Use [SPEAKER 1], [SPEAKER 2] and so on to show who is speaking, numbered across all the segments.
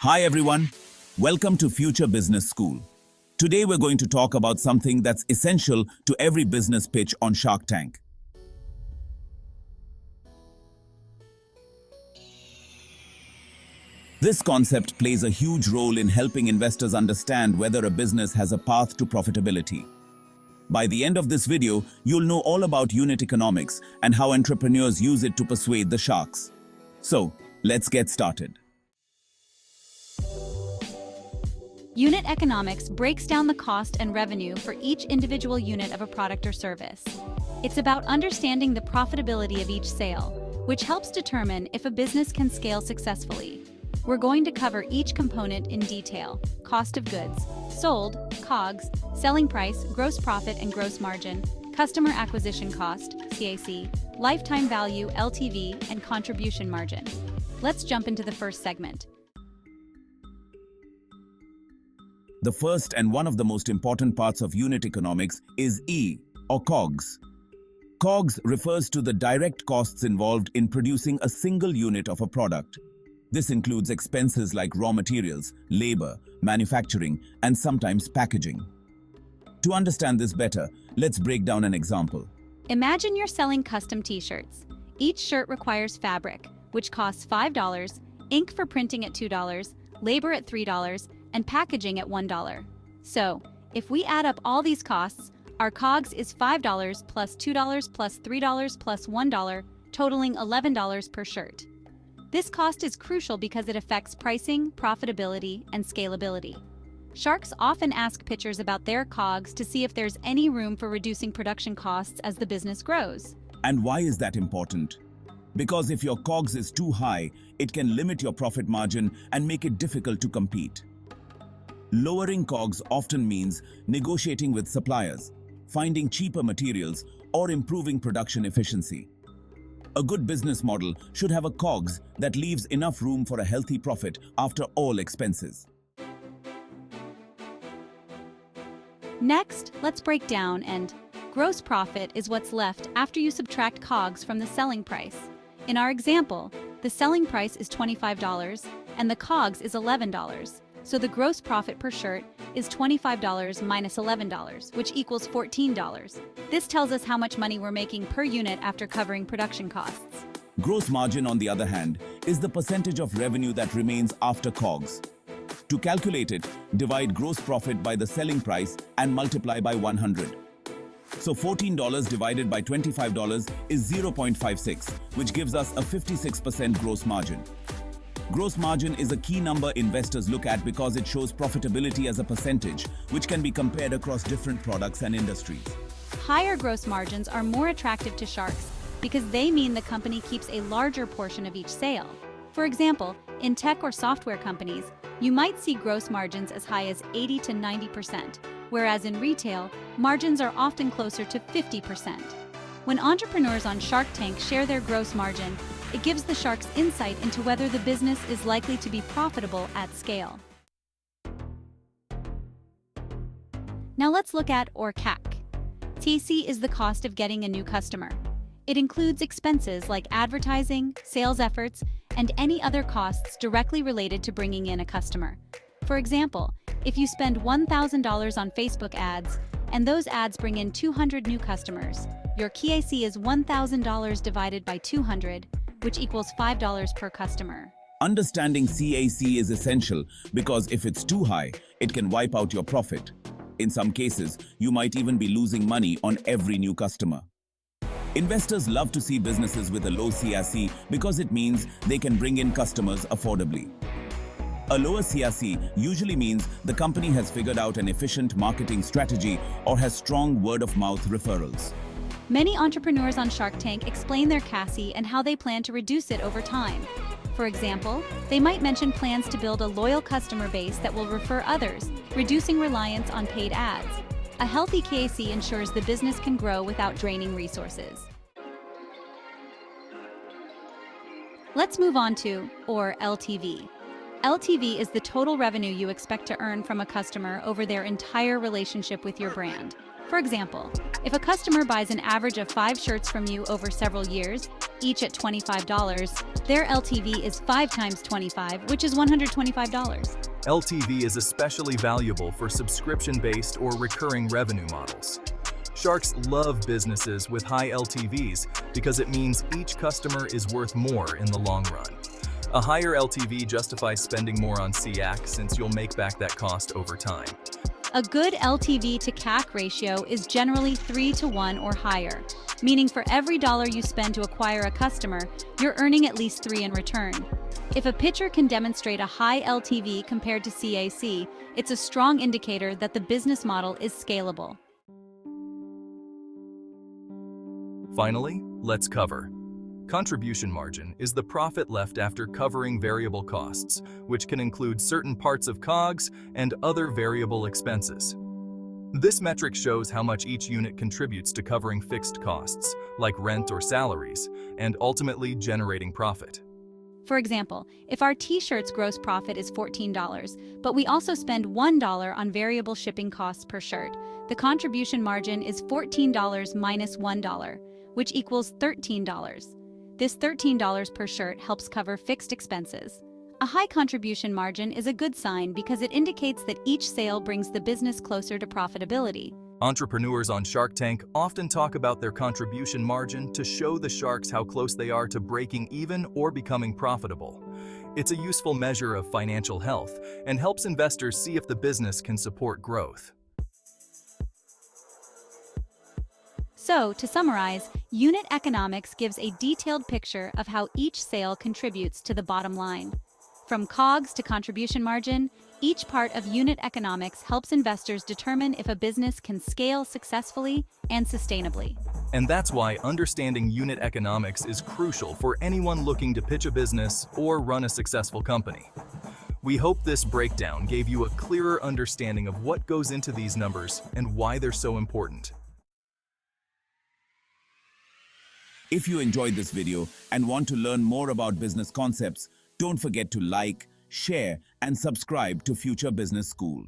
[SPEAKER 1] Hi everyone, welcome to Future Business School. Today we're going to talk about something that's essential to every business pitch on Shark Tank. This concept plays a huge role in helping investors understand whether a business has a path to profitability. By the end of this video, you'll know all about unit economics and how entrepreneurs use it to persuade the sharks. So, let's get started.
[SPEAKER 2] Unit economics breaks down the cost and revenue for each individual unit of a product or service. It's about understanding the profitability of each sale, which helps determine if a business can scale successfully. We're going to cover each component in detail: cost of goods sold, COGS, selling price, gross profit and gross margin, customer acquisition cost, CAC, lifetime value, LTV, and contribution margin. Let's jump into the first segment.
[SPEAKER 1] The first and one of the most important parts of unit economics is E, or COGS. COGS refers to the direct costs involved in producing a single unit of a product. This includes expenses like raw materials, labor, manufacturing, and sometimes packaging. To understand this better, let's break down an example.
[SPEAKER 2] Imagine you're selling custom t-shirts. Each shirt requires fabric, which costs $5, ink for printing at $2, labor at $3, and packaging at $1. So, if we add up all these costs, our COGS is $5 plus $2 plus $3 plus $1, totaling $11 per shirt. This cost is crucial because it affects pricing, profitability, and scalability. Sharks often ask pitchers about their COGS to see if there's any room for reducing production costs as the business grows.
[SPEAKER 1] And why is that important? Because if your COGS is too high, it can limit your profit margin and make it difficult to compete. Lowering COGS often means negotiating with suppliers, finding cheaper materials, or improving production efficiency. A good business model should have a COGS that leaves enough room for a healthy profit after all expenses.
[SPEAKER 2] Next, let's break down and gross profit is what's left after you subtract COGS from the selling price. In our example, the selling price is $25 and the COGS is $11. So the gross profit per shirt is $25 minus $11, which equals $14. This tells us how much money we're making per unit after covering production costs.
[SPEAKER 1] Gross margin, on the other hand, is the percentage of revenue that remains after COGS. To calculate it, divide gross profit by the selling price and multiply by 100. So $14 divided by $25 is 0.56, which gives us a 56% gross margin. Gross margin is a key number investors look at because it shows profitability as a percentage, which can be compared across different products and industries.
[SPEAKER 2] Higher gross margins are more attractive to sharks because they mean the company keeps a larger portion of each sale. For example, in tech or software companies, you might see gross margins as high as 80 to 90%, whereas in retail, margins are often closer to 50%. When entrepreneurs on Shark Tank share their gross margin, it gives the sharks insight into whether the business is likely to be profitable at scale. Now let's look at CAC. TC is the cost of getting a new customer. It includes expenses like advertising, sales efforts, and any other costs directly related to bringing in a customer. For example, if you spend $1,000 on Facebook ads and those ads bring in 200 new customers, your CAC is $1,000 divided by 200, which equals $5 per customer.
[SPEAKER 1] Understanding CAC is essential because if it's too high, it can wipe out your profit. In some cases, you might even be losing money on every new customer. Investors love to see businesses with a low CAC because it means they can bring in customers affordably. A lower CAC usually means the company has figured out an efficient marketing strategy or has strong word-of-mouth referrals.
[SPEAKER 2] Many entrepreneurs on Shark Tank explain their CAC and how they plan to reduce it over time. For example, they might mention plans to build a loyal customer base that will refer others, reducing reliance on paid ads. A healthy CAC ensures the business can grow without draining resources. Let's move on to, or LTV. LTV is the total revenue you expect to earn from a customer over their entire relationship with your brand. For example, if a customer buys an average of 5 shirts from you over several years, each at $25, their LTV is 5 times 25, which is $125.
[SPEAKER 3] LTV is especially valuable for subscription-based or recurring revenue models. Sharks love businesses with high LTVs because it means each customer is worth more in the long run. A higher LTV justifies spending more on CAC since you'll make back that cost over time.
[SPEAKER 2] A good LTV to CAC ratio is generally 3 to 1 or higher, meaning for every dollar you spend to acquire a customer, you're earning at least 3 in return. If a pitcher can demonstrate a high LTV compared to CAC, it's a strong indicator that the business model is scalable.
[SPEAKER 3] Finally, let's cover. Contribution margin is the profit left after covering variable costs, which can include certain parts of COGS and other variable expenses. This metric shows how much each unit contributes to covering fixed costs, like rent or salaries, and ultimately generating profit.
[SPEAKER 2] For example, if our t-shirt's gross profit is $14, but we also spend $1 on variable shipping costs per shirt, the contribution margin is $14 minus $1, which equals $13. This $13 per shirt helps cover fixed expenses. A high contribution margin is a good sign because it indicates that each sale brings the business closer to profitability.
[SPEAKER 3] Entrepreneurs on Shark Tank often talk about their contribution margin to show the sharks how close they are to breaking even or becoming profitable. It's a useful measure of financial health and helps investors see if the business can support growth.
[SPEAKER 2] So, to summarize, unit economics gives a detailed picture of how each sale contributes to the bottom line. From COGS to contribution margin, each part of unit economics helps investors determine if a business can scale successfully and sustainably.
[SPEAKER 3] And that's why understanding unit economics is crucial for anyone looking to pitch a business or run a successful company. We hope this breakdown gave you a clearer understanding of what goes into these numbers and why they're so important.
[SPEAKER 1] If you enjoyed this video and want to learn more about business concepts, don't forget to like, share, and subscribe to Future Business School.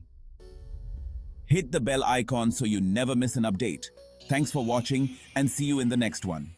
[SPEAKER 1] Hit the bell icon so you never miss an update. Thanks for watching and see you in the next one.